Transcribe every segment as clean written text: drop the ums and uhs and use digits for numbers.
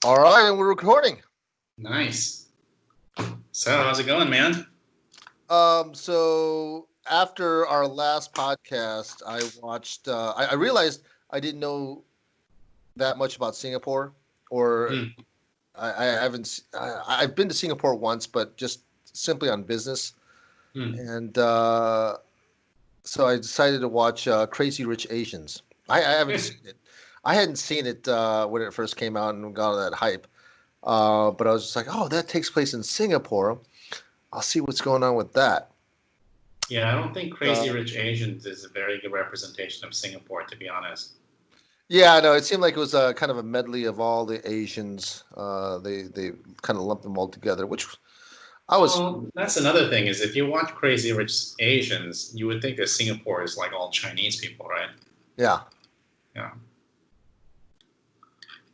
All right, and we're recording. Nice. So, how's it going, man? So after our last podcast, I watched. I realized I didn't know that much about Singapore, or Hmm. I haven't. I've been to Singapore once, but just simply on business, Hmm. and so I decided to watch Crazy Rich Asians. I haven't seen it. I hadn't seen it when it first came out and got all that hype. But I was just like, oh, that takes place in Singapore. I'll see what's going on with that. Yeah, I don't think Crazy Uh, Rich Asians is a very good representation of Singapore, to be honest. Yeah, no, it seemed like it was a kind of a medley of all the Asians. They kind of lumped them all together, which I was. Well, that's another thing is if you watch Crazy Rich Asians, you would think that Singapore is like all Chinese people, right? Yeah. Yeah.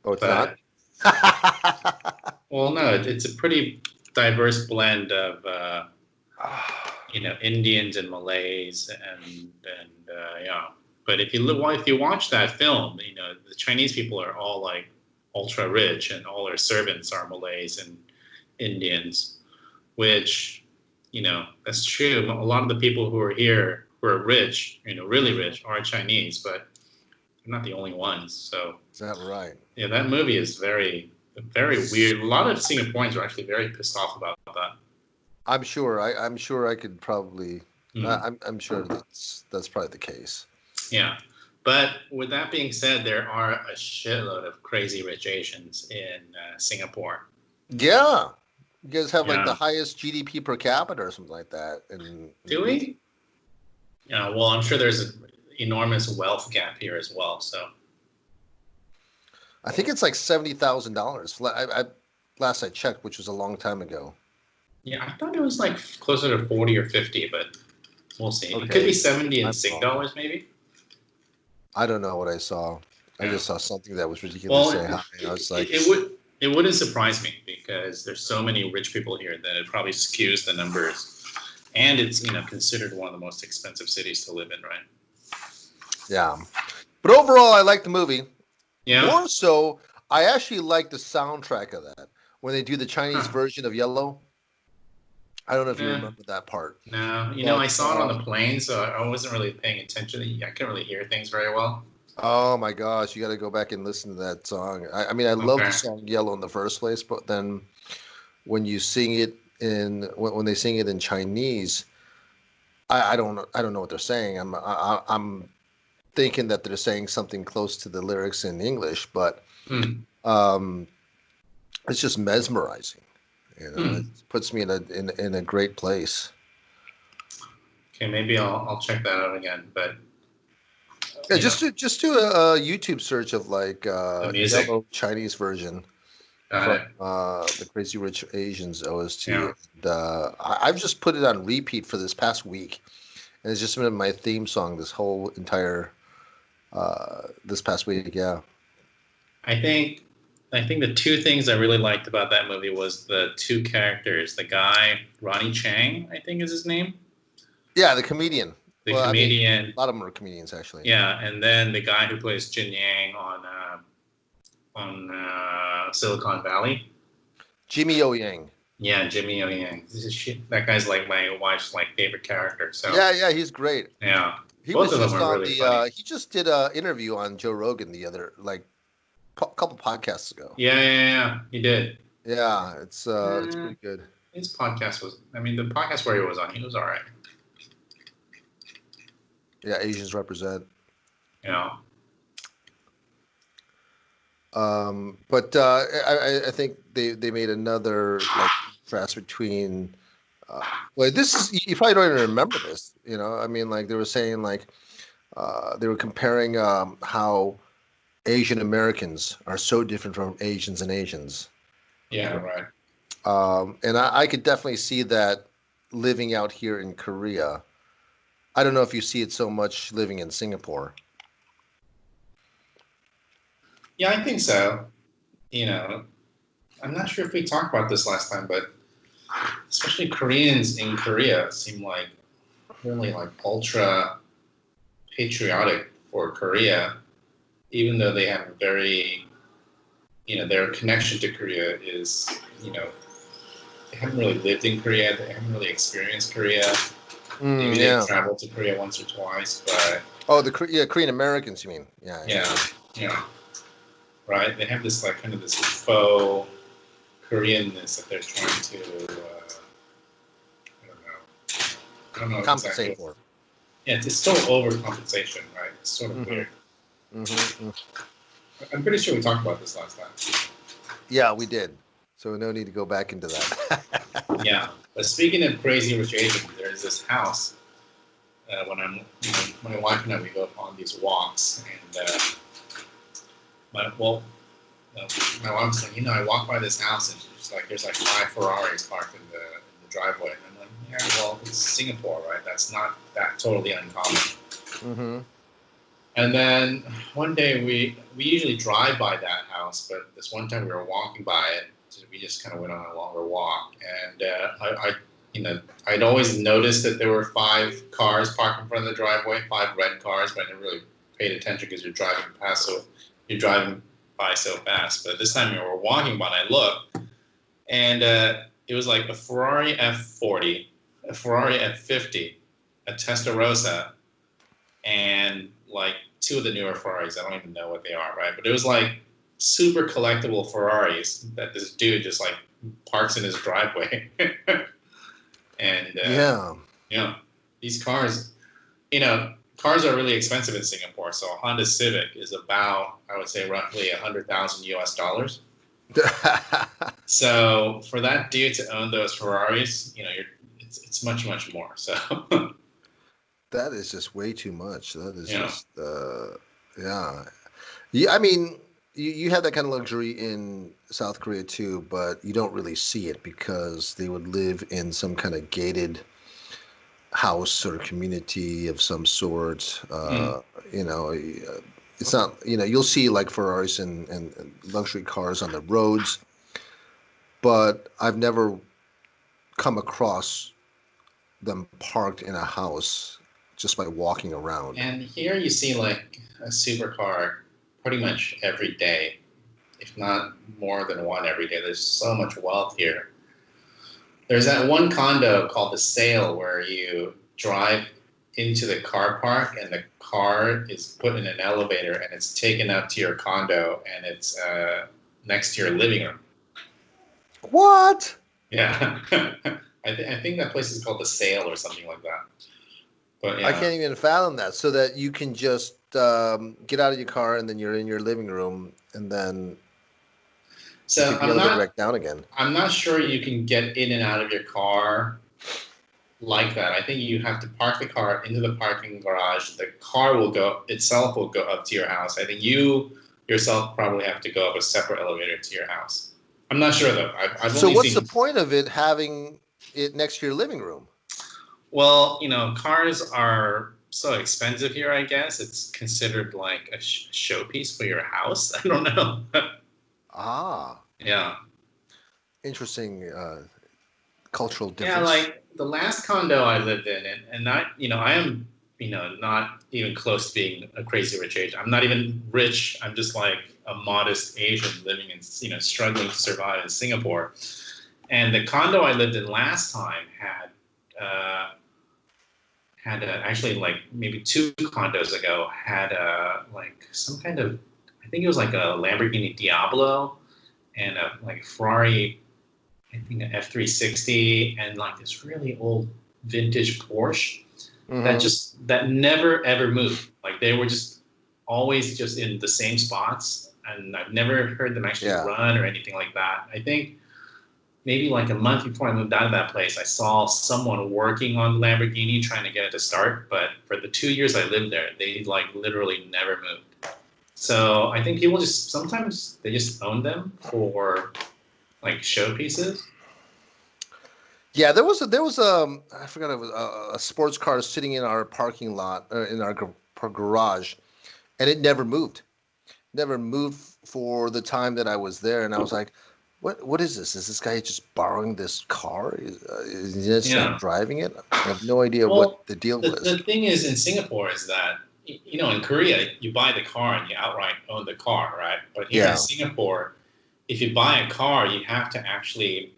Oh, it's not. But, well, no, it's a pretty diverse blend of, Indians and Malays and yeah. But if you watch that film, the Chinese people are all like ultra rich, and all their servants are Malays and Indians, which that's true. A lot of the people who are here who are rich, really rich, are Chinese, but they're not the only ones. So Is that right? yeah, that movie is very weird. A lot of Singaporeans are actually very pissed off about that. I'm sure. I'm sure I could probably. Mm. I'm sure that's probably the case. Yeah. But with that being said, there are a shitload of crazy rich Asians in Singapore. Yeah, you guys have like the Yeah. highest GDP per capita or something like that in the Do region. we? Yeah. Well, I'm sure there's an enormous wealth gap here as well. So, I think it's like $70,000. Last I checked, which was a long time ago. yeah, I thought it was like closer to 40 or 50, but we'll see. It could be Okay, 70 in I'm SIG wrong. dollars, maybe. I don't know what I saw. I Yeah. just saw something that was Well, ridiculously high. I was like, it wouldn't surprise me because there's so many rich people here that it probably skews the numbers, and it's considered one of the most expensive cities to live in, right? yeah. But overall, I like the movie. Yeah. More so, I actually like the soundtrack of that when they do the Chinese Huh. version of Yellow. I don't know if you Yeah. remember that part, No, but I saw it on the plane, so I wasn't really paying attention. I couldn't really hear things very well. oh my gosh, you got to go back and listen to that song. I mean, I love the Okay. song Yellow in the first place, but then when you sing it when they sing it in Chinese, I don't know what they're saying. I'm thinking that they're saying something close to the lyrics in English, but Hmm. um, it's just mesmerizing. You know, it Hmm. puts me in a great place. Okay, maybe I'll check that out again. But Yeah, you know, just do a YouTube search of like the music. yellow Chinese version Got from it. the Crazy Rich Asians OST. Yeah. And, I've just put it on repeat for this past week, and it's just been my theme song this whole entire this past week. Yeah, I think I think the two things I really liked about that movie was the two characters. The guy Ronnie Chang, I think is his name, yeah, the comedian. the Well, I mean, comedian. a lot of them are comedians actually. Yeah, and then the guy who plays Jin Yang on Silicon Valley. Jimmy O Yang. Yeah, Jimmy O Yang. That guy's like my wife's like favorite character. So Yeah, he's great. yeah, He both was of them just are on really the. funny. He just did a interview on Joe Rogan the other like couple podcasts ago. Yeah. He did. Yeah, it's Uh, pretty good. his podcast was. I mean, the podcast where he was on, he was all right. Yeah, Asians represent. You know. But I think they made another like contrast between. Well, this is you probably don't even remember this. You know, I mean, like they were saying like they were comparing how Asian Americans are so different from Asians and Asians. Yeah. Right. And I could definitely see that living out here in Korea. I don't know if you see it so much living in Singapore. Yeah, I think so. You know, I'm not sure if we talked about this last time, but especially Koreans in Korea seem like really like ultra patriotic for Korea, even though they have a very their connection to Korea is, they haven't really lived in Korea. They haven't really experienced Korea. Maybe they've Yeah. traveled to Korea once or twice, but Oh, the Korean Americans, you mean? Yeah, yeah, yeah, yeah, right. They have this like kind of this faux Koreanness that they're trying to. I don't know. I don't know compensate exactly. for. Yeah, it's still overcompensation, right? It's sort of Mm-hmm. weird. Mm-hmm. I'm pretty sure we talked about this last time. Yeah, we did. So no need to go back into that. Yeah, but speaking of crazy rich Asians, there's this house when my wife and I we go on these walks, and my well, my wife's like, I walk by this house and she's like, there's like 5 Ferraris parked in the driveway, and I'm like, yeah, well, it's Singapore, right? That's not that totally uncommon. Mm-hmm. And then one day we usually drive by that house, but this one time we were walking by it. So we just kind of went on a longer walk, and I'd always noticed that there were 5 cars parked in front of the driveway, 5 red cars, but I never really paid attention because you're driving by so fast. But this time we were walking by, and I looked, and it was like a Ferrari F40, a Ferrari F50, a Testarossa, and like 2 of the newer Ferraris. I don't even know what they are, right? But it was like super collectible Ferraris that this dude just like parks in his driveway. And Yeah. these cars, cars are really expensive in Singapore. So a Honda Civic is about, I would say, roughly 100,000 US dollars. So for that dude to own those Ferraris, it's much more. So That is just way too much. That is yeah. just yeah. Yeah, I mean, you have that kind of luxury in South Korea too, but you don't really see it because they would live in some kind of gated house or community of some sort. Mm. It's not, you'll see like Ferraris and luxury cars on the roads, but I've never come across them parked in a house just by walking around. And here you see like a supercar pretty much every day, if not more than one every day. There's so much wealth here. There's that one condo called the Sale where you drive into the car park and the car is put in an elevator and it's taken up to your condo and it's next to your living room. What? Yeah. I think that place is called the Sale or something like that. But I yeah. can't even fathom that. So that you can just get out of your car and then you're in your living room and then you So take the elevator back down again. I'm not sure you can get in and out of your car like that. I think you have to park the car into the parking garage. The car will go up to your house. I think you yourself probably have to go up a separate elevator to your house. I'm not sure though. I've So only what's the seen. point of it having it next to your living room? Well, cars are so expensive here. I guess it's considered like a showpiece for your house. I don't know. Ah, Yeah. interesting cultural Yeah, difference. like the last condo I lived in, and I am, not even close to being a crazy rich Asian. I'm not even rich. I'm just like a modest Asian living in, struggling to survive in Singapore. And the condo I lived in last time had actually like maybe 2 condos ago had like some kind of, I think it was like a Lamborghini Diablo and a like Ferrari, I think an F360 and like this really old vintage Porsche Mm-hmm. that never ever moved. Like they were just always just in the same spots, and I've never heard them actually Yeah. run or anything like that. I think maybe like a month before I moved out of that place, I saw someone working on the Lamborghini trying to get it to start. But for the 2 years I lived there, they like literally never moved. So I think people just sometimes they just own them for like showpieces. Yeah, there was I forgot, it was a sports car sitting in our parking lot in our garage, and it never moved for the time that I was there, and I was like, what is this? Is this guy just borrowing this car? Is he just not Yeah. driving it? I have no idea what Well, the deal the was. thing is in Singapore is that in Korea you buy the car and you outright own the car, right? But here in Yeah. Singapore, if you buy a car, you have to actually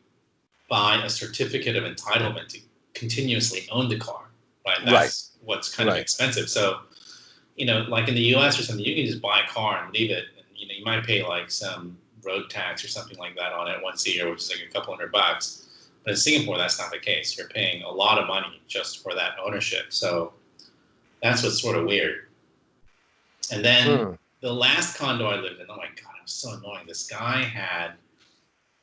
buy a certificate of entitlement to continuously own the car, right? Right. That's what's kind of Right. expensive. So, like in the U.S. or something, you can just buy a car and leave it. And, you might pay like some road tax or something like that on it once a year, which is like a couple $100. But in Singapore, that's not the case. You're paying a lot of money just for that ownership. So that's what's sort of weird. And then Hmm. the last condo I lived in, oh my God, it was so annoying. This guy had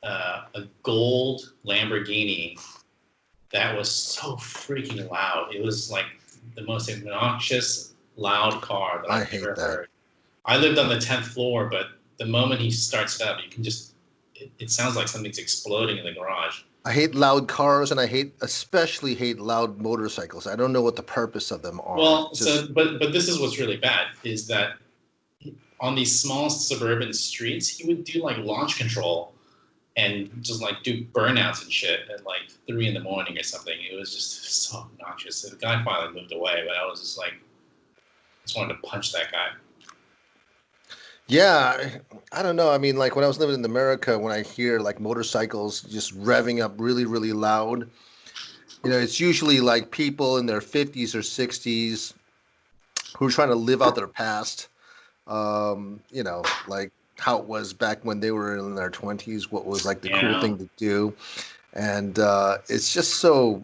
a gold Lamborghini that was so freaking loud. It was like the most obnoxious, loud car that I I've hate ever that. heard. I lived on the 10th floor, but the moment he starts it up, you can just, it sounds like something's exploding in the garage. I hate loud cars, and especially hate loud motorcycles. I don't know what the purpose of them are. Well, Just but this is what's really bad is that on these small suburban streets, he would do like launch control and just like do burnouts and shit at like 3 in the morning or something. It was just so obnoxious. So the guy finally moved away, but I was just like, just wanted to punch that guy. yeah, I don't know. I mean, like when I was living in America, when I hear like motorcycles just revving up really, really loud, it's usually like people in their 50s or 60s who are trying to live out their past. Like how it was back when they were in their 20s, what was like the cool Yeah. thing to do. And it's just so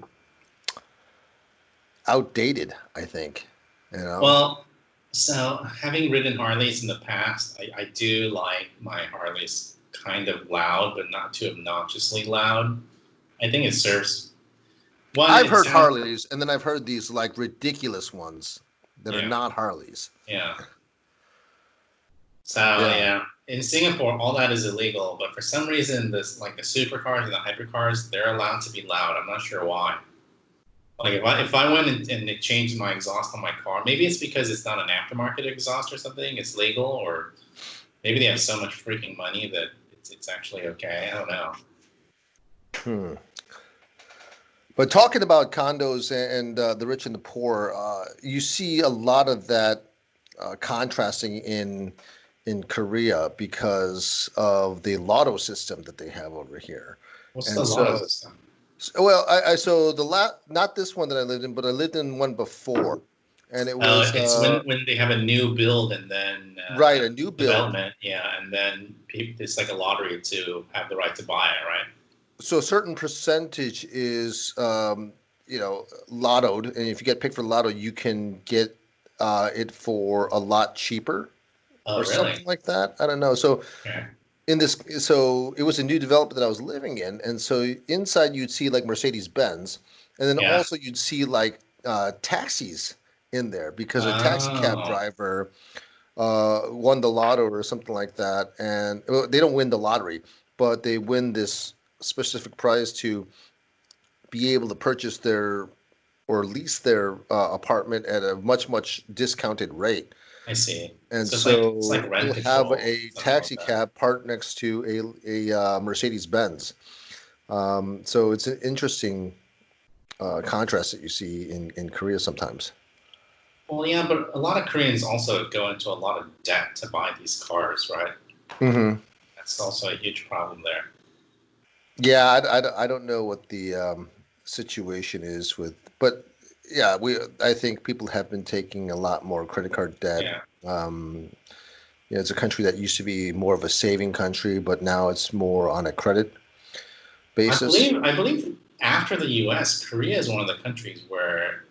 outdated, I think, you know? Well, so having ridden Harleys in the past, I do like my Harleys kind of loud, but not too obnoxiously loud. I think it serves one. I've It heard sounds Harleys, and then I've heard these like ridiculous ones that are yeah, not Harleys. yeah. So Yeah. yeah, in Singapore, all that is illegal, but for some reason, this like the supercars and the hypercars, they're allowed to be loud. I'm not sure why. Like if I went and it changed my exhaust on my car, maybe it's because it's not an aftermarket exhaust or something. It's legal, or maybe they have so much freaking money that it's actually okay. I don't know. Hmm. But talking about condos and the rich and the poor, you see a lot of that contrasting in Korea because of the lotto system that they have over here. What's the And lotto so, system? well, so not this one that I lived in, but I lived in one before, and it was It's when they have a new build and then right, a new build. development, yeah, and then it's like a lottery to have the right to buy it, right? So a certain percentage is lottoed, and if you get picked for lotto, you can get it for a lot cheaper or Oh, really? something like that. I don't know. So Okay. so it was a new development that I was living in, and so inside you'd see like Mercedes Benz, and then Yeah. also you'd see like taxis in there because a taxi cab Oh, driver won the lotto or something like that, and well, they don't win the lottery, but they win this specific prize to be able to purchase their or lease their apartment at a much discounted rate. I see. And So it's like so rent you'll have control, a something like taxi that. cab parked next to a Mercedes Benz. So it's an interesting contrast that you see in Korea sometimes. Well, yeah, but a lot of Koreans also go into a lot of debt to buy these cars, right? Hmm. That's also a huge problem there. Yeah, I don't know what the situation is with, but yeah, I think people have been taking a lot more credit card debt. Yeah. Um, it's a country that used to be more of a saving country, but now it's more on a credit I basis. believe I believe after the US, Korea is one of the countries where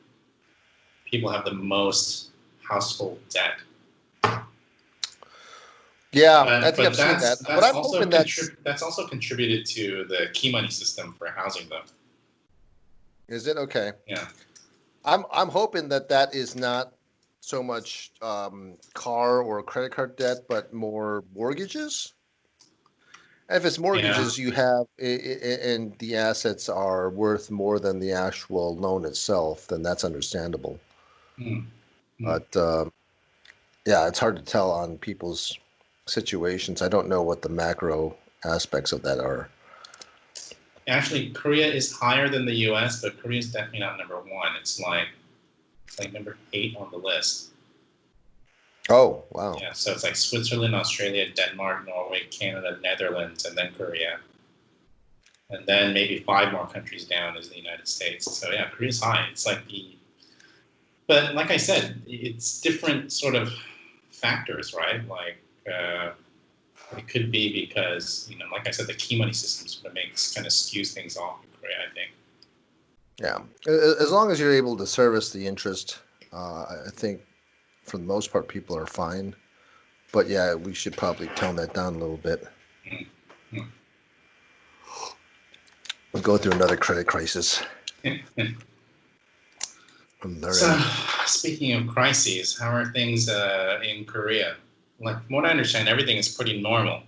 people have the most household debt. Yeah, I But think but I've seen that, that's but that's I'm also hoping that's that's also contributed to the key money system for housing them. is it okay. Yeah. I'm hoping that is not so much car or credit card debt, but more mortgages. If it's Yeah. mortgages, you have and the assets are worth more than the actual loan itself, then that's understandable. Hmm. Hmm. But yeah, it's hard to tell on people's situations. I don't know what the macro aspects of that are. Actually, Korea is higher than the U.S., but Korea is definitely not number one. It's like number 8 on the list. Oh, wow. Yeah, so it's like Switzerland, Australia, Denmark, Norway, Canada, Netherlands, and then Korea. And then maybe five more countries down is the United States. So yeah, Korea's high. It's like but like I said, it's different sort of factors, right? Like it could be because like I said, the key money system sort of kind of skews things off in Korea. I think. Yeah. As long as you're able to service the interest, I think for the most part people are fine. But yeah, we should probably tone that down a little bit. Mm. We'll go through another credit crisis Mm. from their So, end. speaking of crises, how are things in Korea? Like, from what I understand, everything is pretty normal.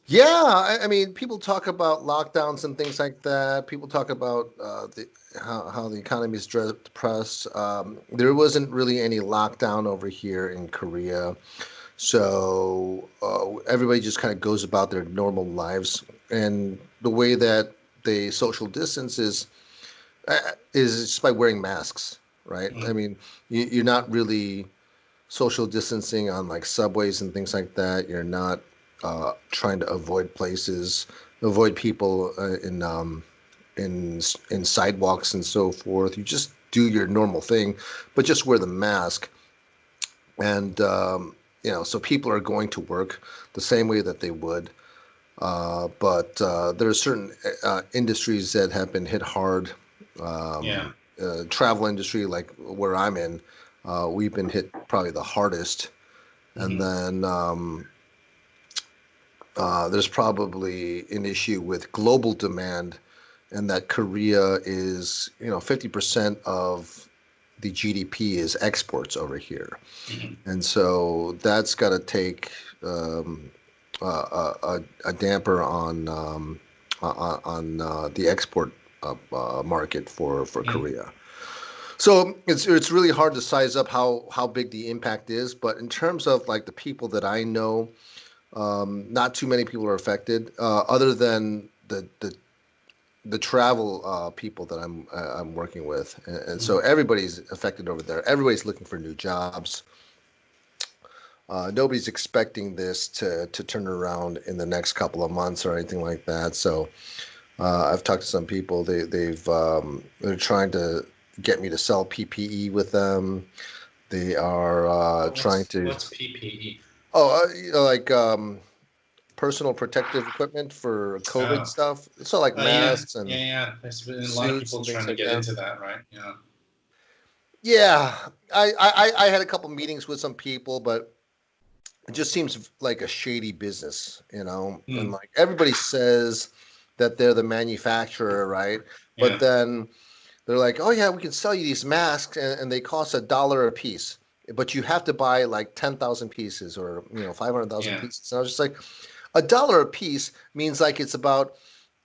Yeah, I mean, people talk about lockdowns and things like that. People talk about how the economy is depressed. There wasn't really any lockdown over here in Korea, so everybody just kind of goes about their normal lives. And the way that they social distance is just by wearing masks, right? I Mm. mean, you're not really social distancing on like subways and things like that. You're not trying to avoid places, avoid people in in sidewalks and so forth. You just do your normal thing, but just wear the mask. And so people are going to work the same way that they would. But there are certain industries that have been hit hard. Yeah. Travel industry, like where I'm in, we've been hit probably the hardest. And Hmm. then there's probably an issue with global demand, and that Korea is, 50% of the GDP is exports over here. Hmm. And so that's got to take a damper on the export market for Mm. Korea. So it's really hard to size up how big the impact is. But in terms of like the people that I know, not too many people are affected, other than the travel people that I'm working with, and so Mm. everybody's affected over there. Everybody's looking for new jobs. Nobody's expecting this to turn around in the next couple of months or anything like that. So I've talked to some people. They're trying to get me to sell PPE with them. They are trying to What's PPE? like personal protective equipment for COVID Oh, stuff. So like yeah, masks yeah, and yeah. There's been a lot of suits people and trying things to like get that. into that, right? Yeah. Yeah, I had a couple meetings with some people, but it just seems like a shady business. And Mm. like everybody says that they're the manufacturer, right? But Yeah. then they're like, oh yeah, we can sell you these masks, and they cost $1 a piece, but you have to buy like 10,000 pieces or 500,000 Yeah. pieces. And I was just like, $1 a piece means like it's about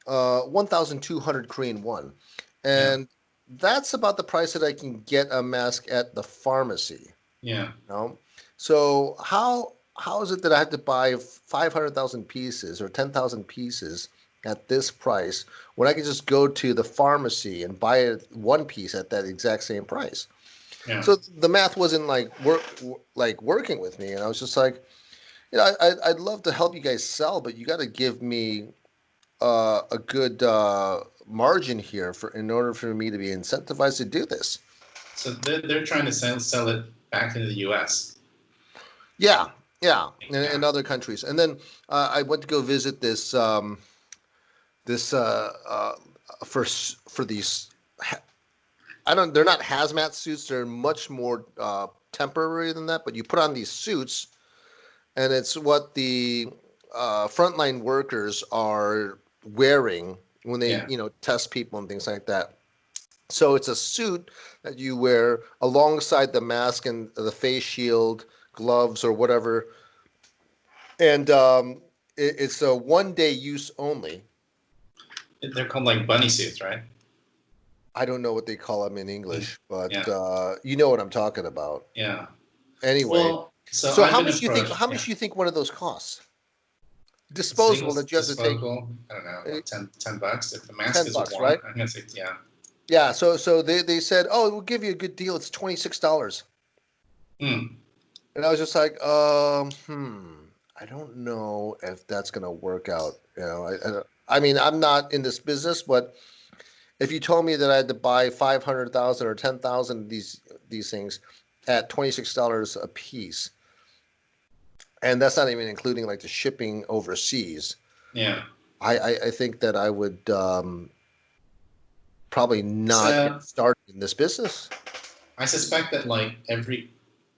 1,200 Korean won, Yeah. and that's about the price that I can get a mask at the pharmacy. Yeah. You know, so how is it that I have to buy 500,000 pieces or 10,000 pieces at this price when I can just go to the pharmacy and buy it one piece at that exact same price? Yeah. So the math wasn't like working with me, and I was just like, I'd love to help you guys sell, but you got to give me a good margin here for in order for me to be incentivized to do this. So they're trying to sell it back into the U.S. Yeah, yeah, in Yeah. other countries. And then I went to go visit this for these. I don't. They're not hazmat suits. They're much more temporary than that. But you put on these suits, and it's what the frontline workers are wearing when they Yeah. test people and things like that. So it's a suit that you wear alongside the mask and the face shield, gloves, or whatever, and it's a 1 day use only. They're called like bunny suits, right? I don't know what they call them in Mm. English, but Yeah. you know what I'm talking about. Yeah. Anyway, Well, so so I've how been much do you think? approached. How Yeah. much do you think one of those costs? A Disposable single that you have to take disposable. I don't know, uh, what, $10? If the mask is $10, one, right? I'm gonna say yeah. Yeah. So they said, oh, we'll give you a good deal. It's $26. Hmm. And I was just like, I don't know if that's gonna work out. I mean, I'm not in this business, but if you told me that I had to buy 500,000 or 10,000 of these things at $26 a piece, and that's not even including like the shipping overseas, Yeah. I think that I would probably not get So started in this business. I suspect that like every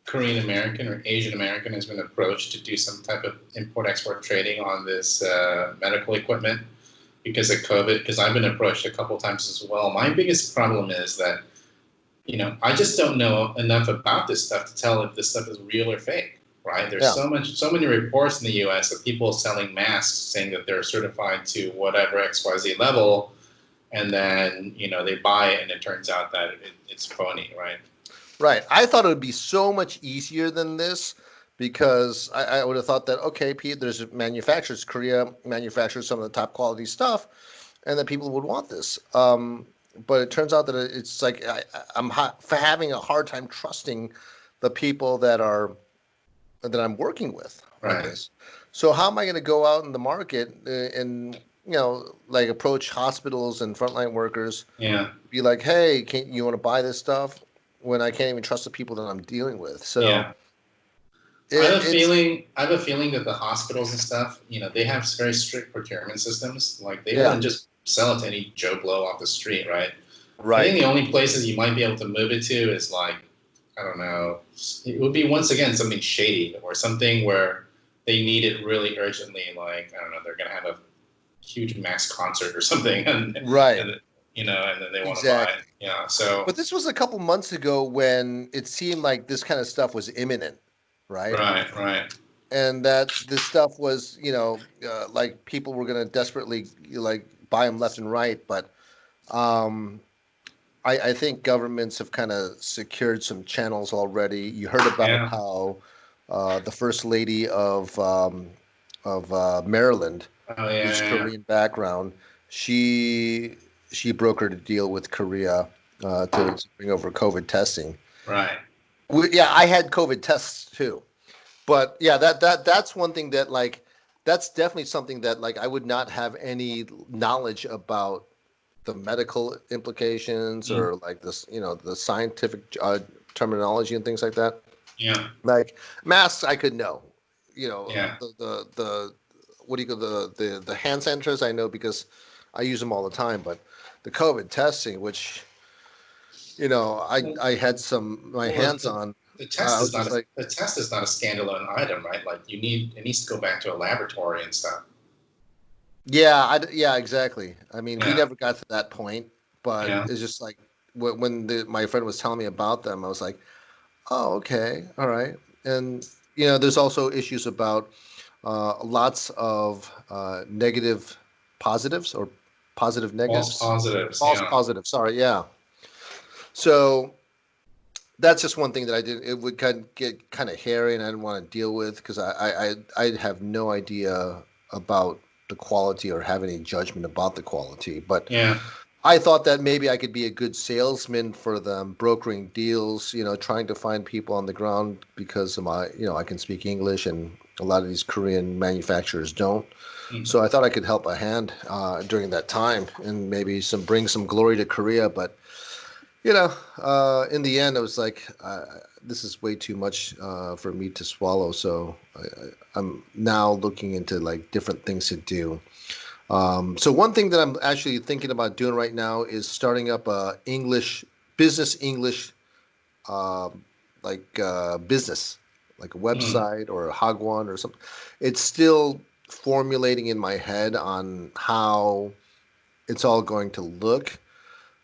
Korean American or Asian American has been approached to do some type of import export trading on this medical equipment because of COVID. Because I've been approached a couple times as well. My biggest problem is that I just don't know enough about this stuff to tell if this stuff is real or fake. Right? There's Yeah, so many reports in the U.S. of people selling masks saying that they're certified to whatever XYZ level, and then they buy it, and it turns out that it's phony. Right? right. I thought it would be so much easier than this because I would have thought that okay, Pete, there's manufacturers, Korea manufactures some of the top quality stuff, and that people would want this. But it turns out that it's like for having a hard time trusting the people that I'm working with on Right. this. So how am I going to go out in the market and like approach hospitals and frontline workers, Yeah. be like, hey, can you want to buy this stuff when I can't even trust the people that I'm dealing with? So Yeah. it's I have a feeling that the hospitals and stuff, they have very strict procurement systems. Like they yeah, wouldn't just sell it to any Joe Blow off the street, right? I think right, the only places you might be able to move it to is like, I don't know, it would be once again something shady or something where they need it really urgently. Like, I don't know, they're going to have a huge mass concert or something, right, and and then they want to buy it. exactly. Yeah. So, But this was a couple months ago when it seemed like this kind of stuff was imminent, right? right, right. And that this stuff was, like people were going to desperately like buy them left and right. But um, I think governments have kind of secured some channels already. You heard about Yeah. how the first lady of Maryland, Oh, yeah, who's yeah, yeah. Korean background, she she brokered a deal with Korea to bring over COVID testing. Right. Yeah, I had COVID tests too. But yeah, that's one thing that like that's definitely something that like I would not have any knowledge about the medical implications Mm. or like this, the scientific terminology and things like that. Yeah. Like masks, I could know. Yeah. The what do you call the hand sanitizers? I know because I use them all the time. But the COVID testing, which Well, I had some my well, hands on. the test I is was not just like, the test is not a standalone item, right? Like it needs to go back to a laboratory and stuff. yeah, yeah, exactly. I mean, we Yeah. never got to that point, but Yeah. it's just like when my friend was telling me about them, I was like, oh, okay, all right. And there's also issues about lots of negative positives or positive False negatives, positives. false Yeah. positives. Sorry, yeah. So that's just one thing that I did. It would get kind of hairy, and I didn't want to deal with because I have no idea about the quality or have any judgment about the quality. But Yeah. I thought that maybe I could be a good salesman for them, brokering deals, trying to find people on the ground because of I can speak English and a lot of these Korean manufacturers don't. Mm. So I thought I could help a hand during that time and maybe bring some glory to Korea. But in the end, I was like, this is way too much for me to swallow. So I'm now looking into like different things to do. So one thing that I'm actually thinking about doing right now is starting up a business English, um, business, like a Mm. website or a Hagwon or something. It's still formulating in my head on how it's all going to look,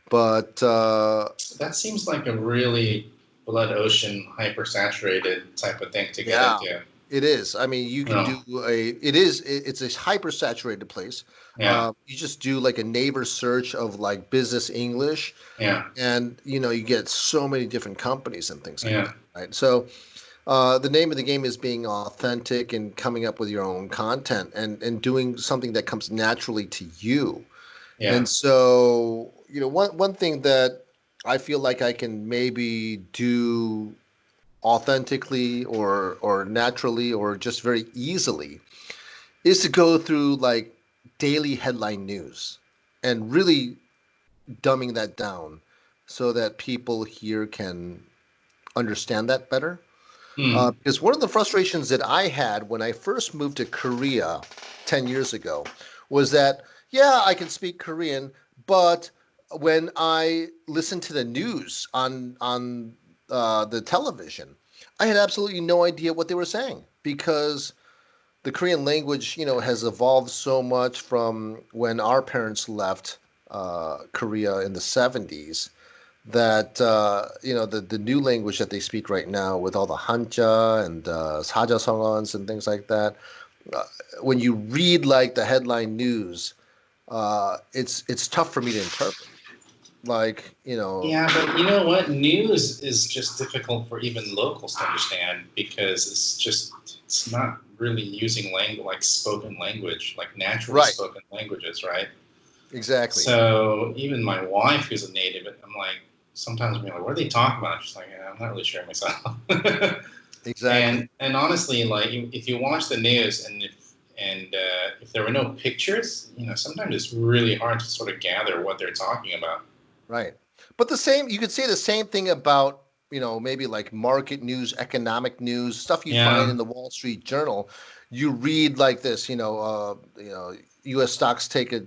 but That seems like a really blood ocean hypersaturated type of thing to get yeah, into. it is. I mean, you can No. do it's a hyper saturated place. Yeah. You just do like a neighbor search of like business English, Yeah. and you get so many different companies and things like Yeah. that, right? So the name of the game is being authentic and coming up with your own content and doing something that comes naturally to you. Yeah. And so one thing that I feel like I can maybe do authentically or naturally or just very easily is to go through like daily headline news and really dumbing that down so that people here can understand that better. Hmm. Because one of the frustrations that I had when I first moved to Korea 10 years ago was that, yeah, I can speak Korean, but when I listened to the news on the television, I had absolutely no idea what they were saying because the Korean language, has evolved so much from when our parents left Korea in the 70s that the new language that they speak right now with all the hanja and 사자성어s and things like that. Uh, when you read like the headline news, it's tough for me to interpret. Like Yeah, but you know what? News is just difficult for even locals to understand because it's not really using language like spoken language, like naturally right, spoken languages, right? exactly, So even my wife, who's a native, I'm like sometimes I'm like, what are they talking about? She's like, yeah, I'm not really sure myself. exactly, and honestly, like if you watch the news and if there were no pictures, sometimes it's really hard to sort of gather what they're talking about. right. But the same, you could say the same thing about maybe like market news, economic news, stuff you find Yeah, in the Wall Street Journal. You read like this, U.S. stocks take a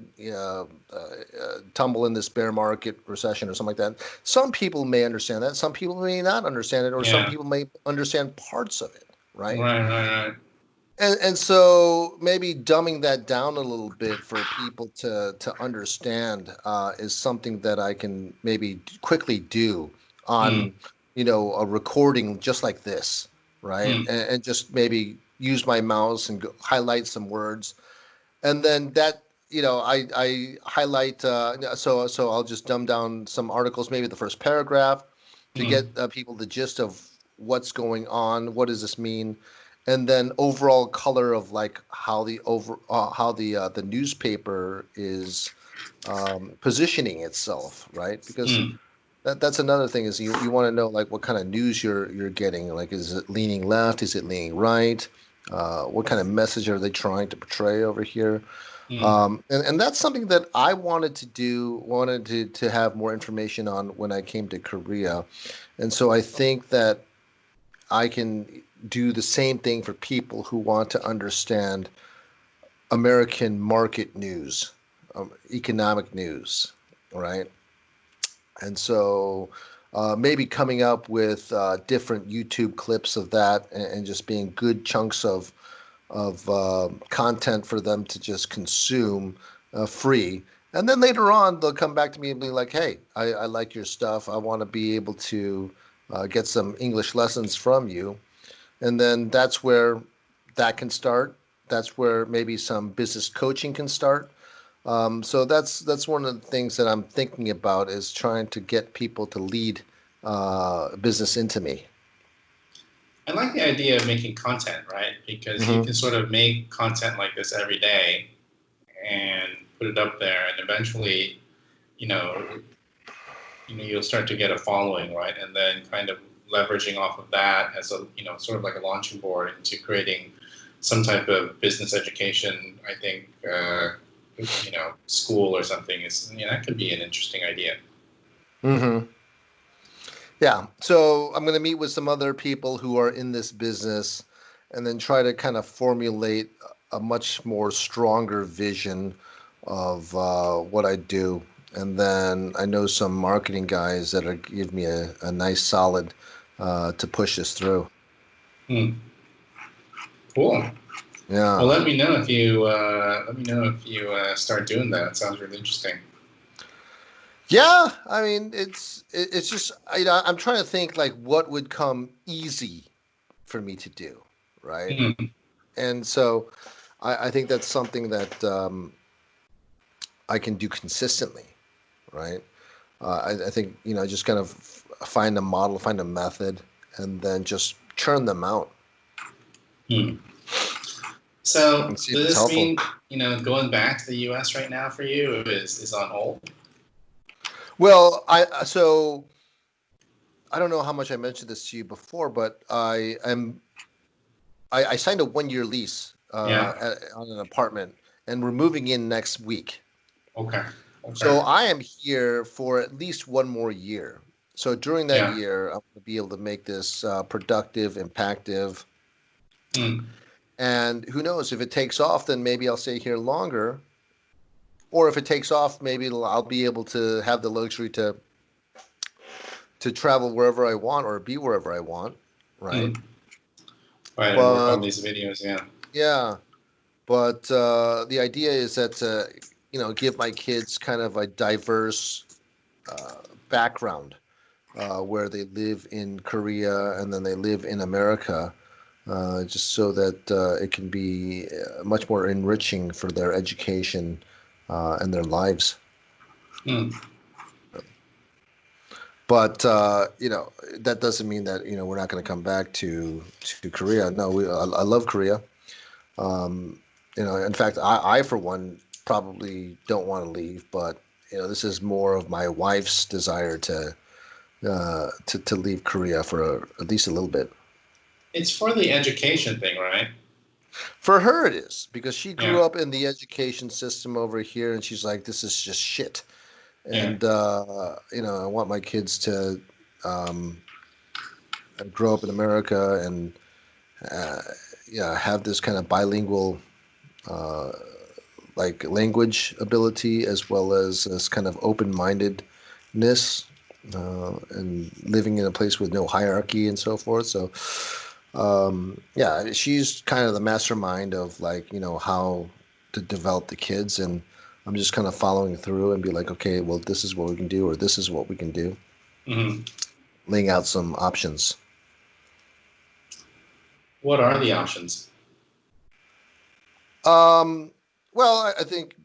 tumble in this bear market recession or something like that. Some people may understand that. Some people may not understand it, or some yeah, people may understand parts of it, right? right, right, right. And so maybe dumbing that down a little bit for people to understand is something that I can maybe quickly do Hmm, on a recording just like this, right? hmm, And just maybe use my mouse and highlight some words, and then that I highlight so I'll just dumb down some articles, maybe the first paragraph, to hmm, get people the gist of what's going on, what does this mean, and then overall color of like how the newspaper is positioning itself, right? Because hmm. that's another thing is you want to know like what kind of news you're getting. Like, is it leaning left? Is it leaning right? What kind of message are they trying to portray over here? Hmm. And that's something that I wanted to have more information on when I came to Korea. And so I think that I can do the same thing for people who want to understand American market news, economic news, right? And so maybe coming up with different YouTube clips of that and just being good chunks of content for them to just consume free. And then later on, they'll come back to me and be like, "Hey, I like your stuff. I want to be able to get some English lessons from you." And then that's where that can start. That's where maybe some business coaching can start. So that's one of the things that I'm thinking about is trying to get people to lead business into me. I like the idea of making content, right? Because you Hmm. can sort of make content like this every day and put it up there, and eventually, you know, you'll start to get a following, right? And then kind of leveraging off of that as a, sort of like a launching board into creating some type of business education. I think, school or something is, that could be an interesting idea. Hmm. Yeah. So I'm going to meet with some other people who are in this business and then try to kind of formulate a much more stronger vision of what I do. And then I know some marketing guys that are give me a nice solid to push this through. Hmm. Cool. Well, Yeah. let me know if you start doing that. It sounds really interesting. Yeah. I mean, it's just I'm trying to think like what would come easy for me to do, right? Hmm. And so I think that's something that I can do consistently, right? I think just kind of find a model, find a method, and then just churn them out Hmm. So and see if does it's this helpful. mean, going back to the U.S. right now for you is on hold? Well, I so I don't know how much I mentioned this to you before, but I signed a 1 year lease Yeah. on an apartment, and we're moving in next week. Okay. Okay. So I am here for at least 1 more year. So during that Yeah. year, I'm going to be able to make this productive, impactful, Mm. and who knows if it takes off, then maybe I'll stay here longer. Or if it takes off, maybe I'll be able to have the luxury to travel wherever I want or be wherever I want, right? Mm. Right. And work on But these videos. Yeah. yeah, but the idea is that give my kids kind of a diverse uh, background where they live in Korea and then they live in America, just so that it can be much more enriching for their education and their lives. Mm. But that doesn't mean that we're not going to come back to Korea. No, I love Korea. Um, in fact, I for one probably don't want to leave, but this is more of my wife's desire to leave Korea for at least a little bit. It's for the education thing, right? For her, it is because she grew Yeah. up in the education system over here, and she's like, "This is just shit." Yeah. And I want my kids to um, grow up in America and uh, yeah, have this kind of bilingual uh, like language ability as well as this kind of open-mindedness and living in a place with no hierarchy and so forth. So yeah, she's kind of the mastermind of like how to develop the kids, and I'm just kind of following through and be like, okay, well, this is what we can do, or this is what we can do, Hmm. laying out some options. What are the options? Um, well, I think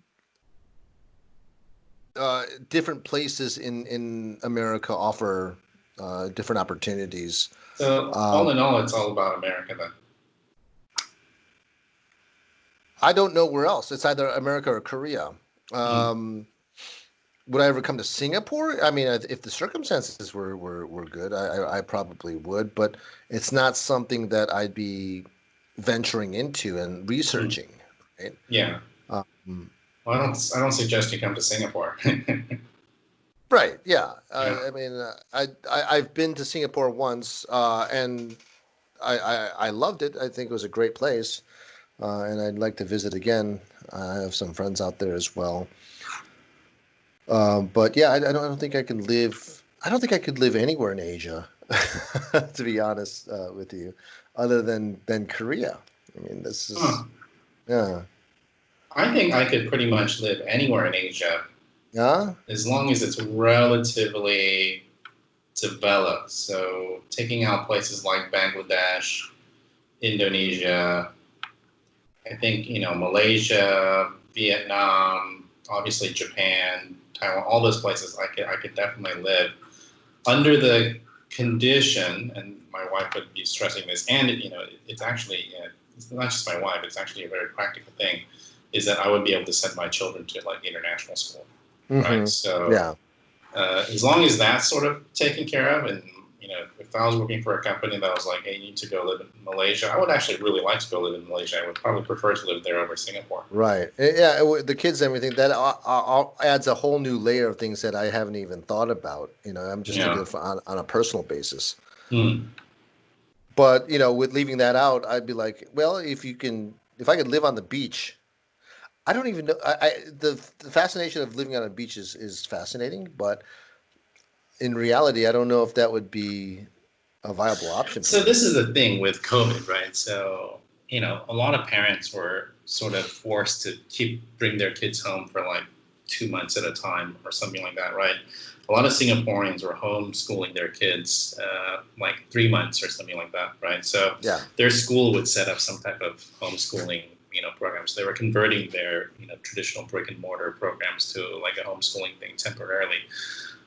different places in America offer different opportunities. So, Um, all in all, it's all about America then. I don't know where else. It's either America or Korea. Mm. Um, would I ever come to Singapore? I mean, if the circumstances were good, I probably would. But it's not something that I'd be venturing into and Mm. researching. Right? Yeah. Um, Well, I don't suggest you come to Singapore. right. Yeah. Yeah. I mean, I've been to Singapore once, and I loved it. I think it was a great place, and I'd like to visit again. I have some friends out there as well. But yeah, I don't think I can live. I don't think I could live anywhere in Asia, to be honest with you, other than Korea. I mean, this is Huh. yeah, I think I could pretty much live anywhere in Asia yeah, as long as it's relatively developed. So, taking out places like Bangladesh, Indonesia, I think, Malaysia, Vietnam, obviously Japan, Taiwan, all those places I could definitely live under the condition, and my wife would be stressing this, and it's actually it's not just my wife; it's actually a very practical thing, is that I would be able to send my children to like international school, right? mm-hmm, So yeah, as long as that's sort of taken care of, and if I was working for a company that was like, hey, you need to go live in Malaysia, I would actually really like to go live in Malaysia. I would probably prefer to live there over Singapore. right, yeah. The kids and everything that adds a whole new layer of things that I haven't even thought about. I'm just thinking Yeah. of on a personal basis. Hmm. But with leaving that out, I'd be like, well, if I could live on the beach. I don't even know. The fascination of living on a beach is fascinating, but in reality, I don't know if that would be a viable option for So me. this is the thing with COVID, right? So a lot of parents were sort of forced to bring their kids home for like 2 months at a time or something like that, right? A lot of Singaporeans were homeschooling their kids like 3 months or something like that, right? So Yeah. their school would set up some type of homeschooling programs. They were converting their traditional brick and mortar programs to like a homeschooling thing temporarily.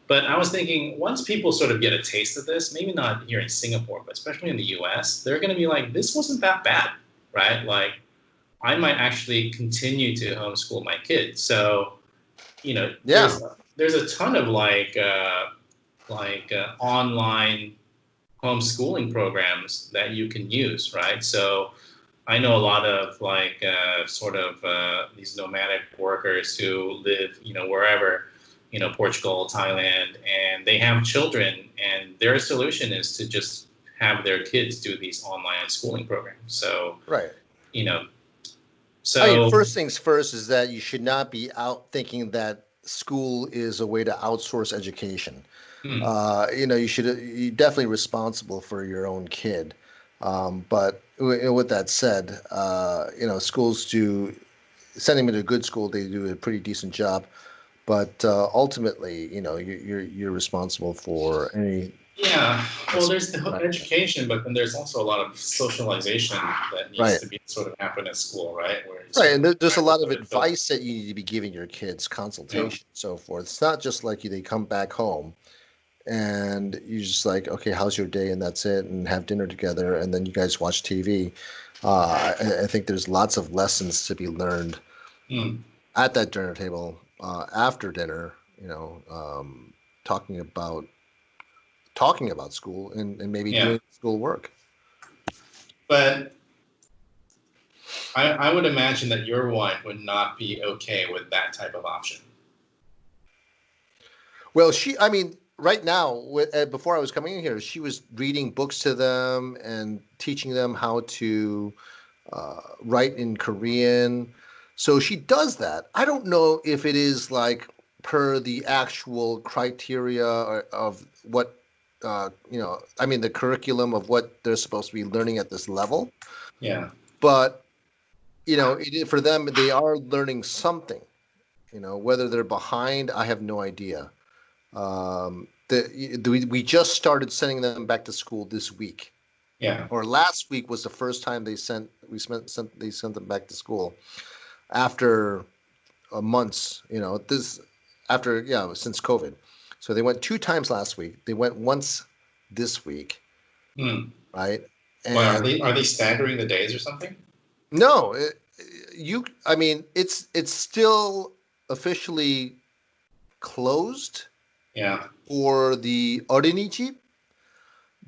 But I was thinking, once people sort of get a taste of this, maybe not here in Singapore, but especially in the US, they're going to be like, this wasn't that bad, right? Like, I might actually continue to homeschool my kids. So, Yeah. there's a ton of like online homeschooling programs that you can use, right? So I know a lot of these nomadic workers who live, wherever, Portugal, Thailand, and they have children, and their solution is to just have their kids do these online schooling programs. So, Right. you know, I mean, so first things first is that you should not be out thinking that school is a way to outsource education. hmm, You definitely responsible for your own kid. But with that said, schools do sending them to a good school. They do a pretty decent job. But ultimately, you're responsible for any. yeah, well, there's the education, but then there's also a lot of socialization that needs Right. to be sort of happen at school, right? Where you Right, sort of and there's a interact with lot of other children. advice that you need to be giving your kids, Yeah. consultation, so forth. It's not just like they come back home and you just like, okay, how's your day, and that's it, and have dinner together, and then you guys watch TV. I think there's lots of lessons to be learned Hmm. at that dinner table after dinner. You know, talking about talking about school and maybe Yeah. doing school work. But I would imagine that your wife would not be okay with that type of option. Well, I mean, right now, before I was coming in here, she was reading books to them and teaching them how to write in Korean. So she does that. I don't know if it is like per the actual criteria of what, I mean, the curriculum of what they're supposed to be learning at this level. Yeah. But, for them, they are learning something. Whether they're behind, I have no idea. We just started sending them back to school this week, Yeah. or last week was the first time they sent them back to school after months. This after since COVID. So they went two times last week. They went once this week, Hmm. right? Why are And they staggering the days or something? no, I mean, it's still officially closed Yeah. for the Orinichi,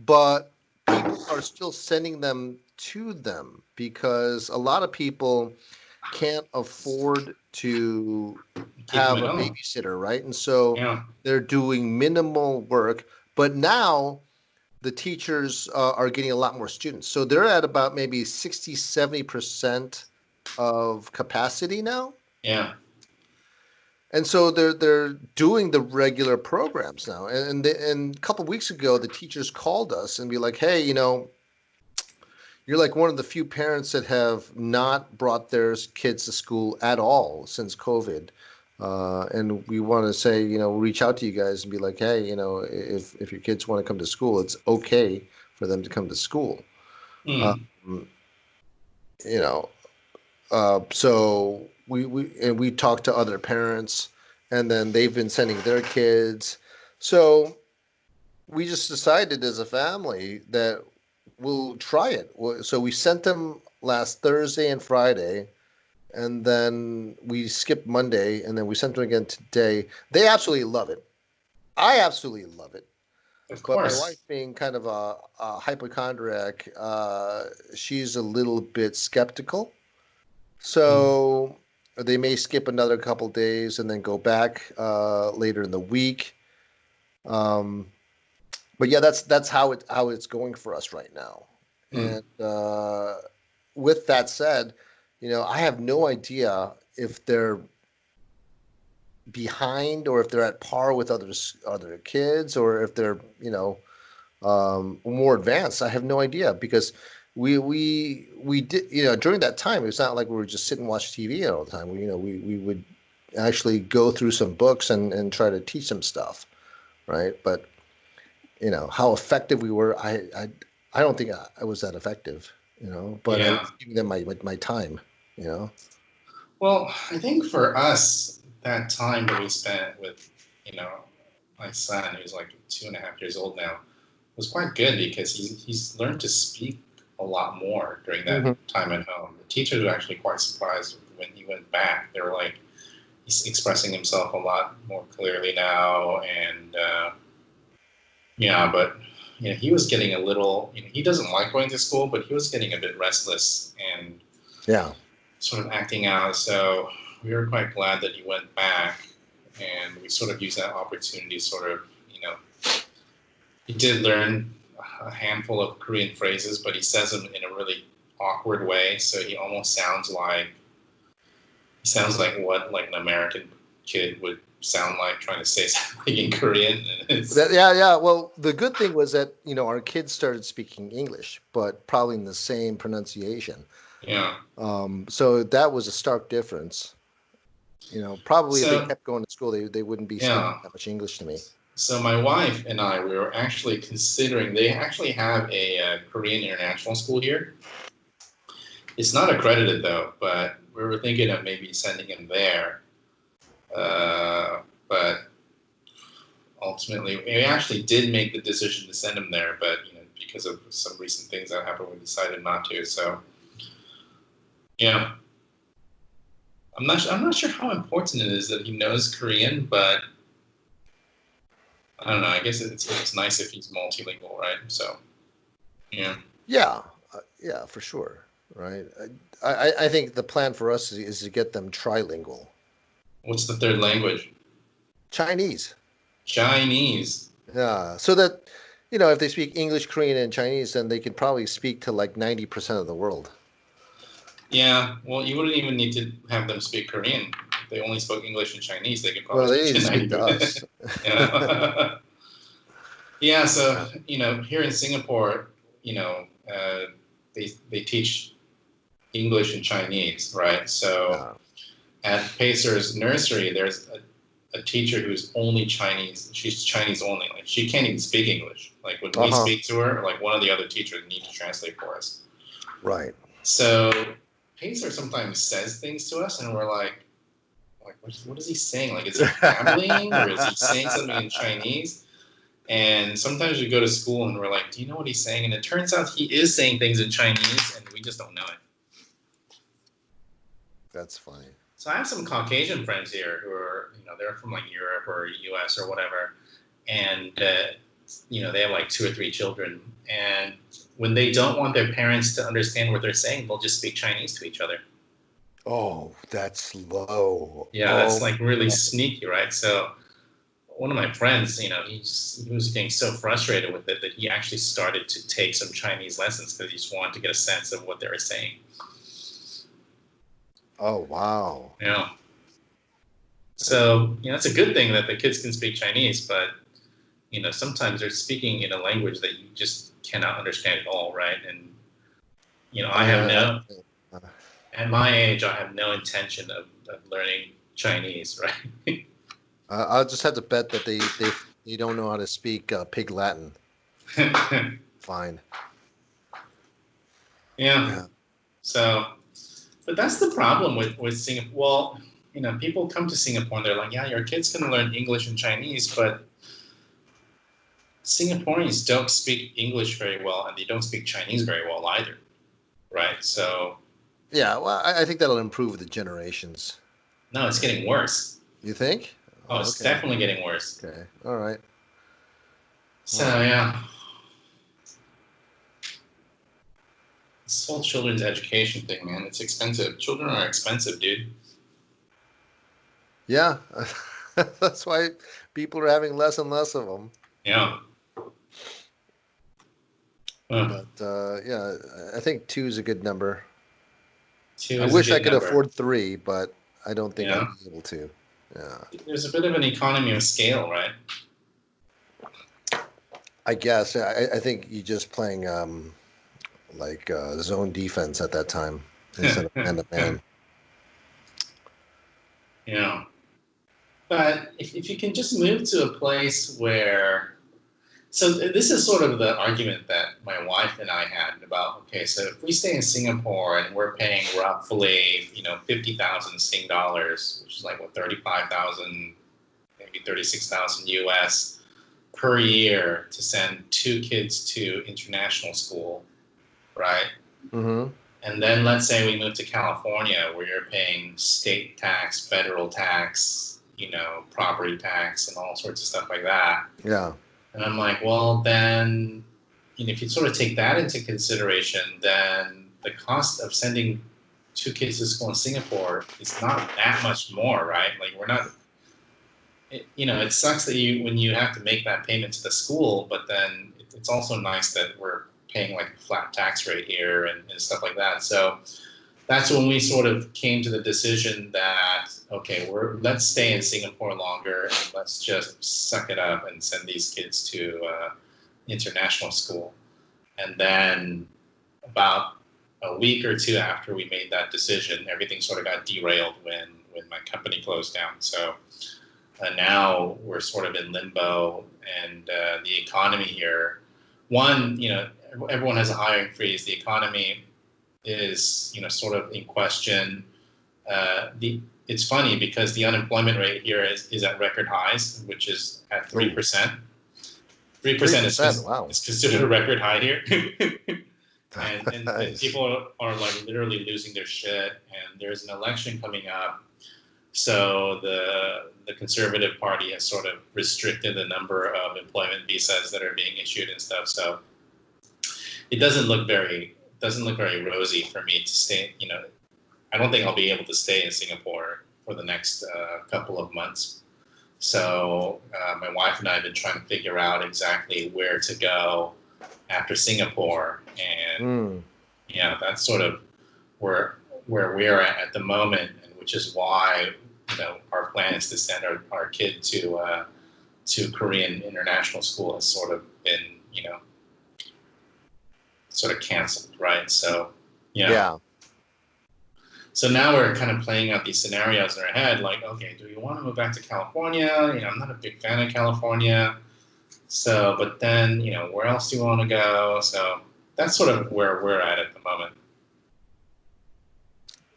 but people are still sending them to them because a lot of people can't afford to Keep them have at a home. babysitter, right? And so Yeah. they're doing minimal work. But now the teachers are getting a lot more students. So they're at about maybe 60, 70% of capacity now. Yeah. And so they're doing the regular programs now. And a couple of weeks ago, the teachers called us and be like, "Hey, you're like one of the few parents that have not brought their kids to school at all since COVID. And we want to say, reach out to you guys and be like, hey, if your kids want to come to school, it's okay for them to come to school. Hmm. Um, you know, so we talked to other parents, and then they've been sending their kids. So we just decided as a family that we'll try it. So we sent them last Thursday and Friday, and then we skipped Monday, and then we sent them again today. They absolutely love it. I absolutely love it. Of But my wife, course. being kind of a hypochondriac, she's a little bit skeptical. Hmm. So they may skip another couple days and then go back later in the week. Um, but yeah, that's how it's going for us right now. Hmm. And with that said, I have no idea if they're behind or if they're at par with other kids or if they're more advanced. I have no idea because we did during that time. It's not like we were just sit and watch TV all the time. We would actually go through some books and try to teach them stuff, right? But how effective we were, I don't think I was that effective, but I Yeah. was giving them my time, you know. Well, I think for us, that time that we spent with, you know, my son, who's like 2.5 years old now, was quite good because he's learned to speak a lot more during that Hmm. time at home. The teachers were actually quite surprised when he went back. They were like, he's expressing himself a lot more clearly now, and Yeah, but he was getting a little. He doesn't like going to school, but he was getting a bit restless and Yeah. sort of acting out. So we were quite glad that he went back, and we sort of used that opportunity. Sort of, he did learn a handful of Korean phrases, but he says them in a really awkward way. So he almost sounds like what like an American kid would sound like trying to say something in Korean. And Yeah. Well, the good thing was that our kids started speaking English, but probably in the same pronunciation. yeah. So that was a stark difference. Probably if they So kept going to school, they wouldn't be speaking yeah. that much English to me. So my wife and I, we were actually considering. They actually have a Korean international school here. It's not accredited though, but we were thinking of maybe sending him there. But ultimately, we actually did make the decision to send him there, but because of some recent things that happened, we decided not to. So yeah, I'm not sure how important it is that he knows Korean, but I don't know. I guess it's nice if he's multilingual, right? So yeah. Yeah, yeah, for sure. Right. I think the plan for us is to get them trilingual. What's the third language? Chinese. Chinese. Yeah. So that, if they speak English, Korean, and Chinese, then they can probably speak to like 90% of the world. Yeah, well, you wouldn't even need to have them speak Korean. If they only spoke English and Chinese, they could probably Well, they speak need to to speak to 90%. us. Yeah. Yeah, so, Yeah. here in Singapore, they teach English and Chinese, right? So Yeah. at Pacer's nursery, there's a teacher who's only Chinese. She's Chinese only. Like, she can't even speak English. Like, when we Uh-huh. speak to her, like, one of the other teachers need to translate for us. Right. So Pacer sometimes says things to us, and we're like, what is he saying? Like, is he babbling or is he saying something in Chinese? And sometimes we go to school and we're like, do you know what he's saying? And it turns out he is saying things in Chinese, and we just don't know it. That's funny. So I have some Caucasian friends here who are, they're from like Europe or US or whatever, and they have like 2 or 3 children, and when they don't want their parents to understand what they're saying, they'll just speak Chinese to each other. Oh, that's low. Yeah, that's Oh, like really sneaky, right? So one of my friends, he was getting so frustrated with it that he actually started to take some Chinese lessons because he just wanted to get a sense of what they were saying. oh, wow. Yeah. So, it's a good thing that the kids can speak Chinese, but sometimes they're speaking in a language that you just cannot understand at all, right? And I have I, no, I, at my age, I have no intention of learning Chinese, right? I'll just have to bet that they don't know how to speak pig Latin. Fine. Yeah. Yeah. So, but that's the problem with Singapore. Well, people come to Singapore and they're like, yeah, your kids can learn English and Chinese, but Singaporeans don't speak English very well and they don't speak Chinese very well either, right? So, Yeah. Well, I think that'll improve the generations. no, it's getting worse. You think? Oh, Oh, it's okay. definitely getting worse. Okay. All right. So, All right. yeah, this whole children's education thing, man, it's expensive. Children are expensive, dude. Yeah. That's why people are having less and less of them. Yeah. Huh. But yeah, I think two is a good number. Two I is a wish I good could number. afford three, but I don't think I'd Yeah. be able to. Yeah. There's a bit of an economy of scale, right? I guess. I think you're just playing like zone defense at that time instead of man to man. Yeah. But if you can just move to a place where, so this is sort of the argument that my wife and I had about, okay, so if we stay in Singapore and we're paying roughly, 50,000 Sing dollars, which is like what, 35,000, maybe 36,000 US per year to send 2 kids to international school, right? Mm-hmm. And then let's say we move to California where you're paying state tax, federal tax, property tax, and all sorts of stuff like that. Yeah. And I'm like, well, then, if you sort of take that into consideration, then the cost of sending two kids to school in Singapore is not that much more, right? Like we're not, it sucks that when you have to make that payment to the school, but then it's also nice that we're paying like a flat tax rate here and stuff like that. So that's when we sort of came to the decision that, okay, let's stay in Singapore longer and let's just suck it up and send these kids to international school. And then about a week or two after we made that decision, everything sort of got derailed when my company closed down. So now we're sort of in limbo, and the economy here, everyone has a hiring freeze. The economy is, sort of in question. It's funny because the unemployment rate here is at record highs, which is at 3%. 3% is considered a record high here. and Nice. people are like literally losing their shit. And there's an election coming up, so the Conservative Party has sort of restricted the number of employment visas that are being issued and stuff. So it doesn't look very rosy for me to stay. I don't think I'll be able to stay in Singapore for the next couple of months. So my wife and I have been trying to figure out exactly where to go after Singapore, and that's sort of where we're at the moment, and which is why our plan is to send our kid to Korean international school has sort of been sort of canceled, right? So Yeah. So now we're kind of playing out these scenarios in our head, like, okay, do we want to move back to California? I'm not a big fan of California. So, but then, where else do you want to go? So that's sort of where we're at the moment.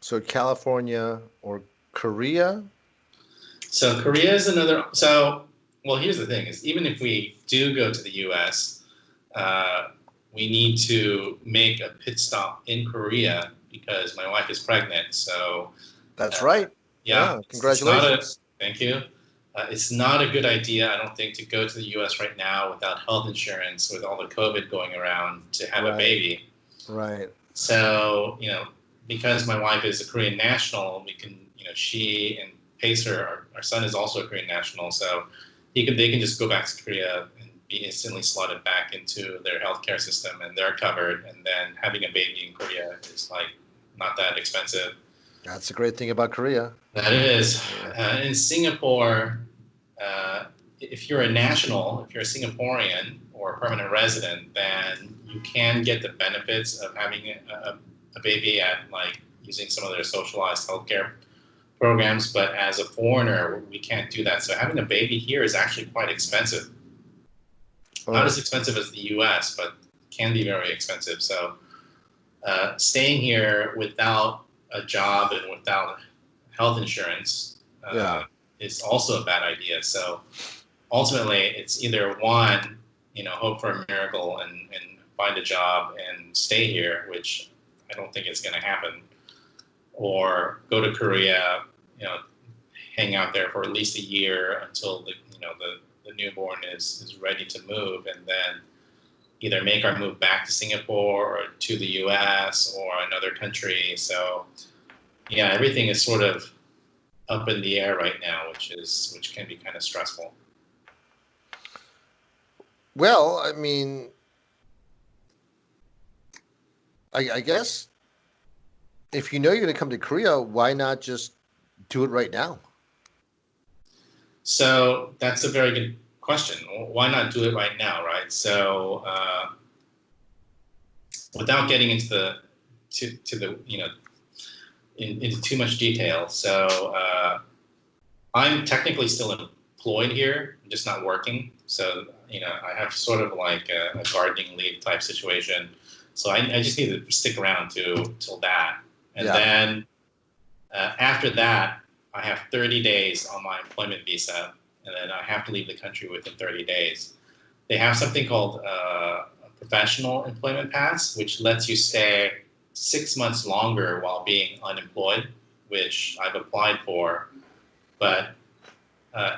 So California or Korea? So Korea is another. So, well, here's the thing: is even if we do go to the U.S., we need to make a pit stop in Korea because my wife is pregnant. So That's right. Yeah. Congratulations. Thank you. It's not a good idea, I don't think, to go to the U.S. right now without health insurance, with all the COVID going around, to have a baby. Right. So, because my wife is a Korean national, we can, she and Pacer, our son, is also a Korean national, so they can just go back to Korea and be instantly slotted back into their healthcare system, and they're covered. And then having a baby in Korea is like not that expensive. That's the great thing about Korea. That is. In Singapore, if you're a national, if you're a Singaporean or a permanent resident, then you can get the benefits of having a baby at like using some of their socialized healthcare programs. But as a foreigner, we can't do that. So having a baby here is actually quite expensive. Not as expensive as the U.S., but can be very expensive. So staying here without a job and without health insurance is also a bad idea. So ultimately, it's either one, hope for a miracle and find a job and stay here, which I don't think is going to happen, or go to Korea, hang out there for at least a year until the newborn is ready to move, and then either make our move back to Singapore or to the U.S. or another country. So, yeah, everything is sort of up in the air right now, which can be kind of stressful. Well, I mean, I guess if you're going to come to Korea, why not just do it right now? So that's a very good question. Why not do it right now, right? So without getting into the into too much detail. So I'm technically still employed here, I'm just not working. So I have sort of like a gardening leave type situation. So I just need to stick around till that, and then after that, I have 30 days on my employment visa, and then I have to leave the country within 30 days. They have something called a professional employment pass, which lets you stay 6 months longer while being unemployed, which I've applied for. But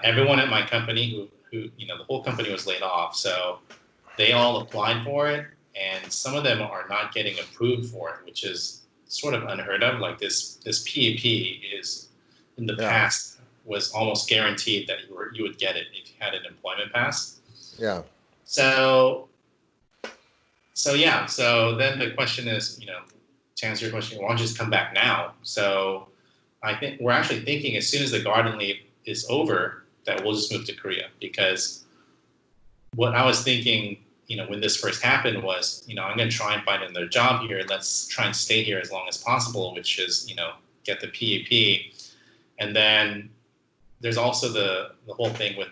everyone at my company who the whole company was laid off. So they all applied for it, and some of them are not getting approved for it, which is sort of unheard of. Like this PAP is in the Yeah. past was almost guaranteed that you would get it if you had an employment pass. Yeah. So yeah. So then the question is, to answer your question, why don't you just come back now? So I think we're actually thinking as soon as the garden leave is over that we'll just move to Korea, because what I was thinking, when this first happened was, I'm going to try and find another job here. Let's try and stay here as long as possible, which is, get the PAP. And then there's also the whole thing with,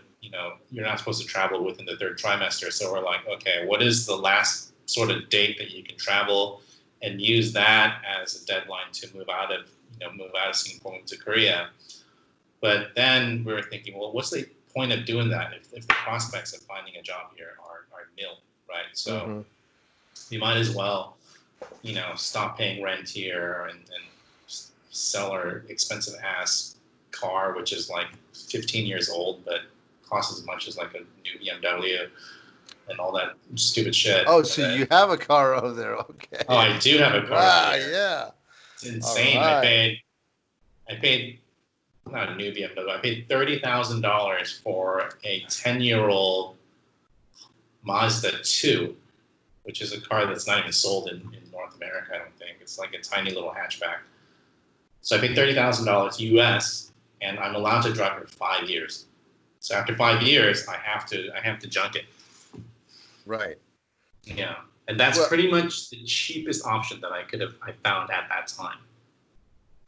you're not supposed to travel within the third trimester. So we're like, okay, what is the last sort of date that you can travel, and use that as a deadline to move out of Singapore into Korea. But then we were thinking, well, what's the point of doing that if the prospects of finding a job here are nil, right? So you might as well, stop paying rent here and sell our expensive ass car, which is like 15 years old, but costs as much as like a new BMW and all that stupid shit. Oh, so you have a car over there? Okay. Oh, I do have a car. Ah, yeah. It's insane. Right. I paid not a new BMW. I paid $30,000 for a 10-year-old Mazda 2, which is a car that's not even sold in North America. I don't think it's like a tiny little hatchback. So I paid $30,000 US, and I'm allowed to drive for 5 years. So after 5 years, I have to junk it. Right. Yeah, and that's pretty much the cheapest option that I found at that time.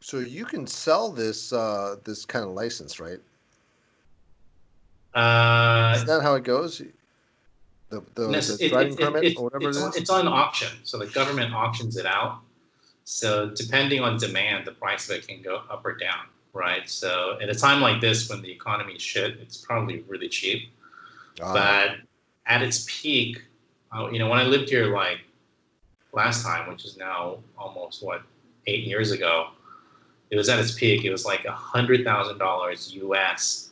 So you can sell this this kind of license, right? Is that how it goes? The driving permit or whatever it is? It's on auction, so the government auctions it out. So depending on demand, the price of it can go up or down, right? So at a time like this, when the economy is shit, it's probably really cheap. But at its peak, when I lived here like last time, which is now almost 8 years ago, it was at its peak. It was like $100,000 US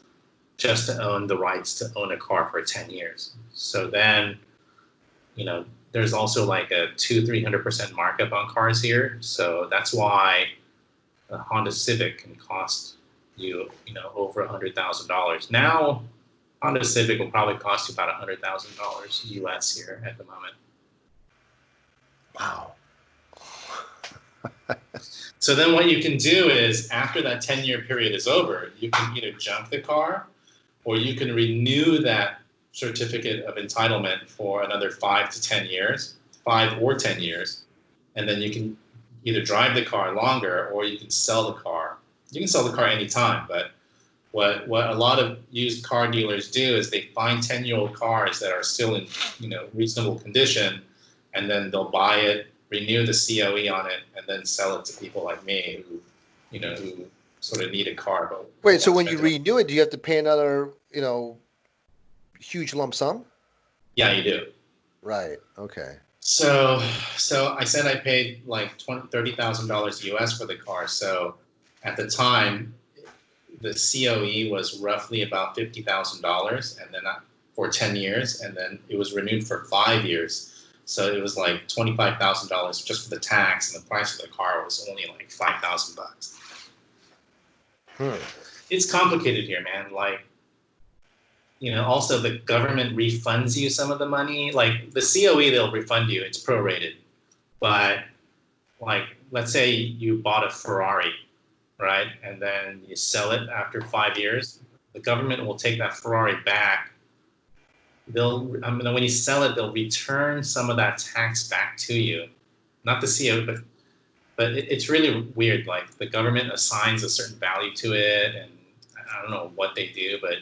just to own the rights to own a car for 10 years. So then, there's also like a 200-300% markup on cars here. So that's why a Honda Civic can cost you, over $100,000. Now, Honda Civic will probably cost you about $100,000 US here at the moment. Wow. So then what you can do is, after that 10-year period is over, you can either junk the car, or you can renew that certificate of entitlement for another 5 to 10 years, 5 or 10 years, and then you can either drive the car longer, or you can sell the car. You can sell the car anytime, but what a lot of used car dealers do is they find 10-year-old cars that are still in reasonable condition, and then they'll buy it, renew the COE on it, and then sell it to people like me who sort of need a car. But wait, so when you renew it, do you have to pay another huge lump sum? Yeah, you do. Right. Okay. So I said I paid like $30,000 US for the car. So at the time, the COE was roughly about $50,000, and then for 10 years, and then it was renewed for 5 years. So it was like $25,000 just for the tax, and the price of the car was only like $5,000. It's complicated here, man. Like, also the government refunds you some of the money. Like the COE, they'll refund you. It's prorated. But like, let's say you bought a Ferrari, right? And then you sell it after 5 years. The government will take that Ferrari back. When you sell it, they'll return some of that tax back to you. Not the COE, but it's really weird. Like the government assigns a certain value to it, and I don't know what they do, but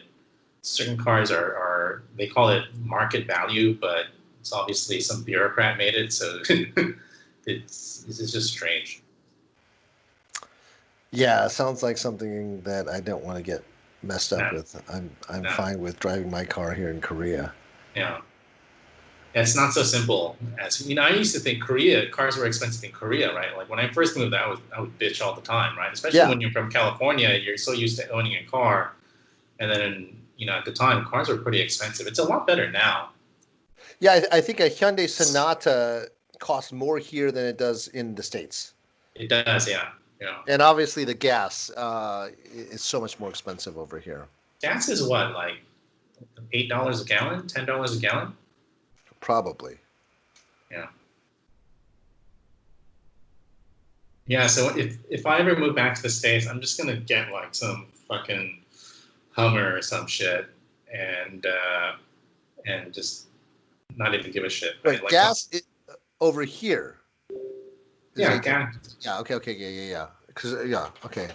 certain cars are they call it market value, but it's obviously some bureaucrat made it, so it's just strange. Yeah, it sounds like something that I don't want to get messed up with. I'm fine with driving my car here in Korea. Yeah. It's not so simple as I used to think cars were expensive in Korea, right? Like when I first moved, I would bitch all the time, right? Especially when you're from California, you're so used to owning a car, and then at the time, cars were pretty expensive. It's a lot better now. Yeah, I think a Hyundai Sonata costs more here than it does in the States. It does, yeah. Yeah. And obviously, the gas is so much more expensive over here. Gas is what, like $8 a gallon, $10 a gallon? Probably. Yeah. Yeah, so if I ever move back to the States, I'm just gonna get like some fucking Hummer or some shit, and just not even give a shit. Right, Like, gas over here is yeah, 18. gas, Yeah, okay, yeah. Because okay.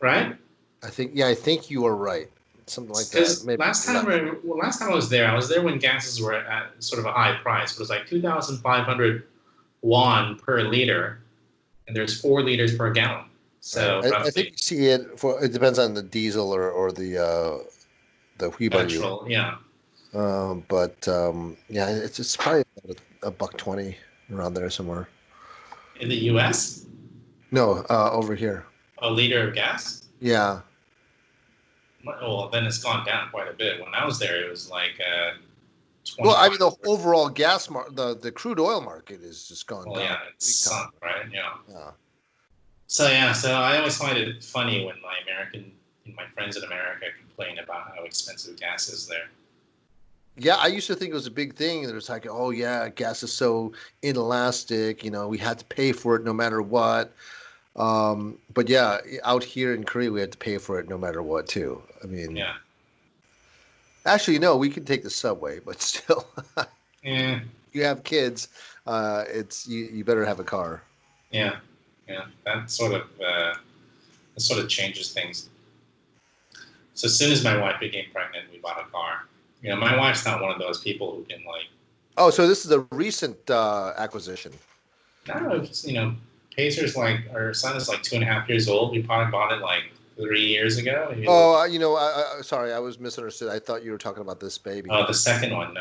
right? I think you are right. Something like that. Because Maybe less. last time I was there when gases were at sort of a high price. It was like 2,500 won per liter, and there's 4 liters per gallon. Right. So I think roughly you see it for it depends on the diesel or the Huibaru. petrol. Yeah. Yeah, it's probably about a buck 20 around there somewhere. In the U.S., No, over here. a liter of gas. Yeah. Well, then it's gone down quite a bit. When I was there, it was like Well, I mean, 25. the overall the crude oil market is just gone Well, down yeah, it's big time. sunk, right? Yeah. Yeah. So I always find it funny when my friends in America complain about how expensive gas is there. Yeah, I used to think it was a big thing. There was like, oh yeah, gas is so inelastic. We had to pay for it no matter what. But yeah, out here in Korea, we had to pay for it no matter what too. I mean, Yeah. actually, no, we can take the subway, but still, Yeah. you have kids. It's you better have a car. Yeah. Yeah. That sort of changes things. So as soon as my wife became pregnant, we bought a car. My wife's not one of those people who can like. Oh, so this is a recent acquisition. I don't know. Pacers like our son is like 2.5 years old. We probably bought it like 3 years ago. Oh, sorry, I was misunderstood. I thought you were talking about this baby. Oh, the second one. No.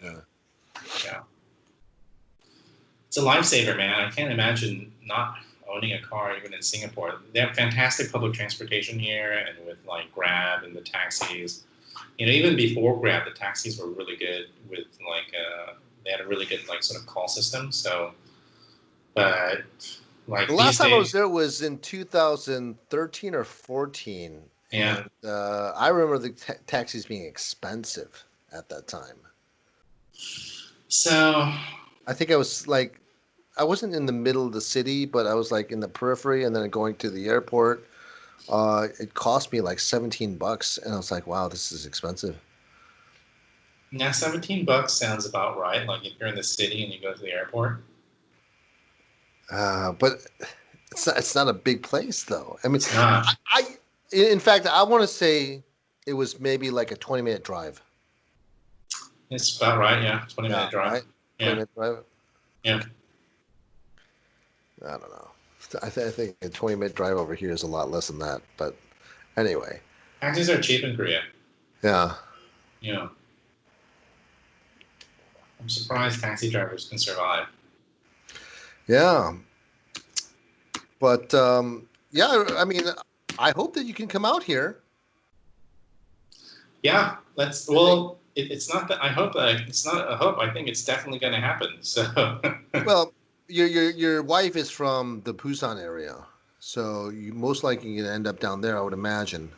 Yeah. Yeah. It's a lifesaver, man. I can't imagine not owning a car even in Singapore. They have fantastic public transportation here, and with like Grab and the taxis. Even before Grab, the taxis were really good with like they had a really good like sort of call system. So, but like The last these time I was days, there was in 2013 or 14, yeah. and I remember the taxis being expensive at that time. So I think I wasn't in the middle of the city, but I was like in the periphery, and then going to the airport. It cost me like $17, and I was like, "Wow, this is expensive." now $17 sounds about right. Like if you're in the city and you go to the airport, But it's not a big place though. I mean, it's not. in fact, I want to say it was maybe like a 20-minute drive. It's about right. Yeah, 20-minute drive. Right? Yeah, 20-minute drive. yeah. I don't know. I think a 20-minute drive over here is a lot less than that. But anyway, Taxis are cheap in Korea. yeah, Yeah, I'm surprised taxi drivers can survive. yeah. But yeah, I mean, I hope that you can come out here. Yeah, let's. Well, it's not that I hope that it's not a hope. I think it's definitely going to happen. So, Well, your wife is from the Busan area, so you most likely gonna end up down there, I would imagine.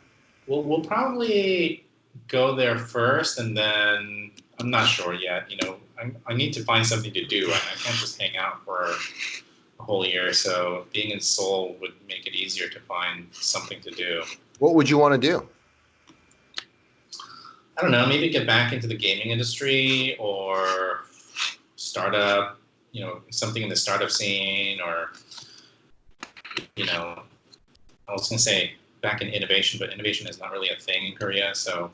we'll probably go there first, and then I'm not sure yet. I need to find something to do. I can't just hang out for a whole year. So, being in Seoul would make it easier to find something to do. What would you want to do? I don't know. Maybe get back into the gaming industry or startup. Something in the startup scene, or I was going to say back in innovation, but innovation is not really a thing in Korea. So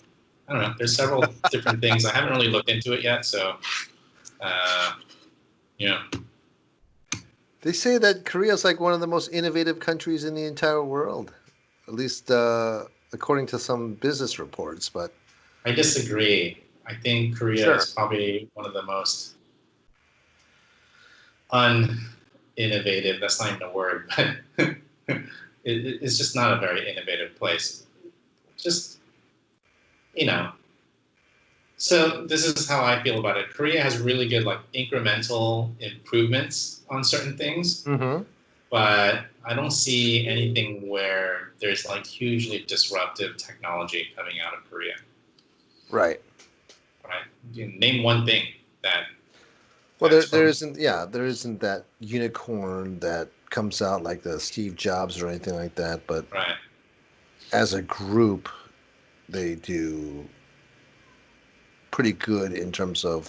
I don't know. There's several different things. I haven't really looked into it yet. So, yeah. They say that Korea is like one of the most innovative countries in the entire world, at least according to some business reports. But I disagree. I think Korea sure. is probably one of the most uninnovative. That's not even a word, but it's just not a very innovative place. Just you know, so this is how I feel about it. Korea has really good like incremental improvements on certain things, Mm-hmm. but I don't see anything where there's like hugely disruptive technology coming out of Korea. Right. Right? You name one thing that Well, that's there from isn't. Yeah, there isn't that unicorn that comes out like the Steve Jobs or anything like that. But right. as a group, they do pretty good in terms of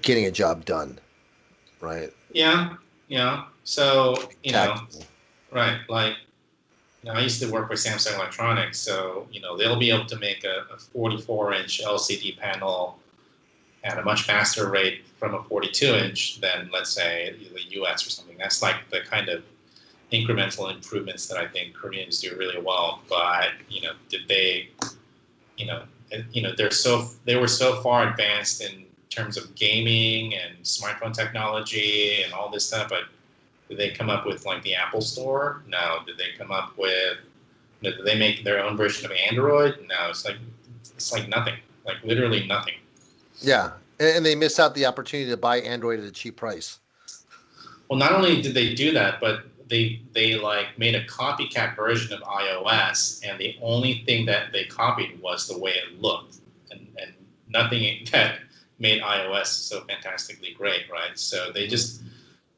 getting a job done. Right. Yeah, yeah. So Tactical. right. Like I used to work for Samsung Electronics, so they'll be able to make a 44-inch LCD panel at a much faster rate from a 42-inch than, let's say, the US or something. That's like the kind of incremental improvements that I think Koreans do really well. But did they, you know, they were so far advanced in terms of gaming and smartphone technology and all this stuff, but did they come up with like the Apple Store? No. Did they come up with? Did they make their own version of Android? No. It's like nothing. Like literally nothing. Yeah, and they miss out the opportunity to buy Android at a cheap price. Well, not only did they do that, but they like made a copycat version of iOS, and the only thing that they copied was the way it looked, and nothing that made iOS so fantastically great, right? So they just,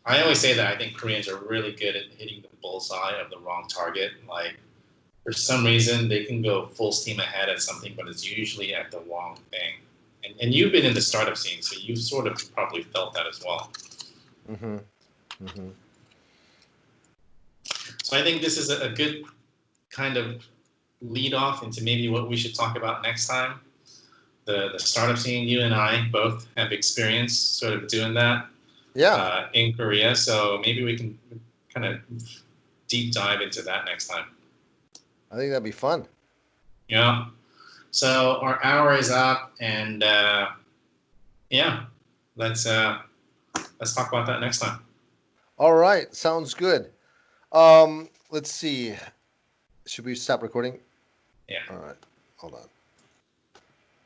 I always say that I think Koreans are really good at hitting the bullseye of the wrong target. Like for some reason they can go full steam ahead at something, but it's usually at the wrong thing. And you've been in the startup scene, so you've sort of probably felt that as well. Mm-hmm. Mm-hmm. So I think this is a good kind of lead off into maybe what we should talk about next time. The startup scene, you and I both have experience sort of doing that Yeah, in Korea. So maybe we can kind of deep dive into that next time. I think that'd be fun. Yeah. So our hour is up, and yeah, let's uh, let's talk about that next time. All right, sounds good. Let's see. Should we stop recording? Yeah. All right, hold on.